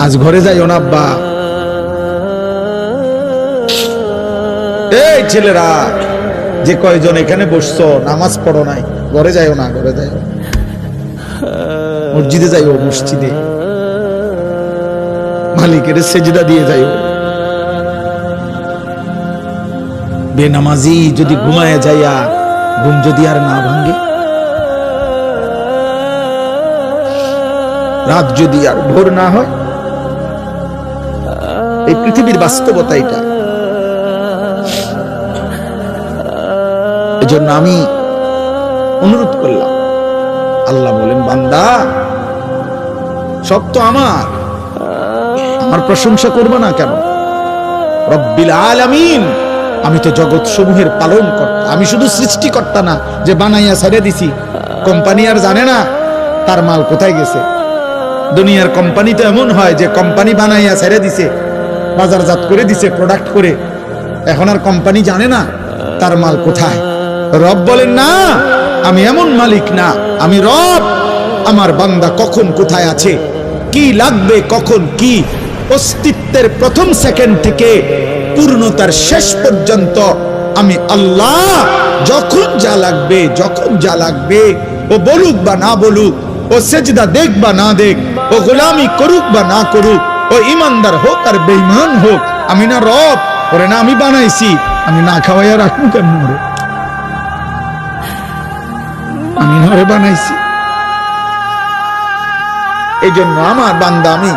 আজ ঘরে যাইও না আব্বা। এই ছেলেরা যে কয়জন এখানে বসছো নামাজ পড়ো নাই, ঘরে যাইও না, ঘরে যাইও, মসজিদে যাইও, মসজিদে মালিকের সেজদা দিয়ে যাইও। বেনামাজি যদি ঘুমায় যাইয়া ঘুম যদি আর না ভাঙ্গে, রাত যদি আর ভোর না হয়, এই পৃথিবীর বাস্তবতা এটা। এজন্য আমি অনুরোধ করলাম, আল্লাহ বলেন বান্দা সব তো আমার প্রশংসা করবে না কেন? রব্বিল আলামিন, আমি তো জগৎ সমূহের পালন কর্তা, আমি শুধু সৃষ্টিকর্তা না যে বানাইয়া ছেড়ে দিছি। কোম্পানি আর জানে না তার মাল কোথায় গেছে। দুনিয়ার কোম্পানি তো এমন হয় যে কোম্পানি বানাইয়া ছেড়ে দিছে, বাজারজাত করে দিছে, প্রোডাক্ট করে, এখন আর কোম্পানি জানে না তার মাল কোথায়। রব বলেন না, আমি এমন মালিক না, আমি রব। আমার বান্দা কখন কোথায় আছে, কি লাগবে, কখন কি, অস্তিত্বের প্রথম সেকেন্ড থেকে পূর্ণতার শেষ পর্যন্ত আমি আল্লাহ যখন যা লাগবে, যখন যা লাগবে, ও বলুক বা না বলুক, ও সেজদা দেখ বা না দেখ, ও গোলামি করুক বা না করুক, ও ইমানদার হোক আর বেঈমান হোক, আমি না রব? ওরে না আমি বানাইছি, আমি না খাওয়াইয়া রাখবো কেমন? আমি না বানাইছি। এই জন্য আমার বান্দা আমি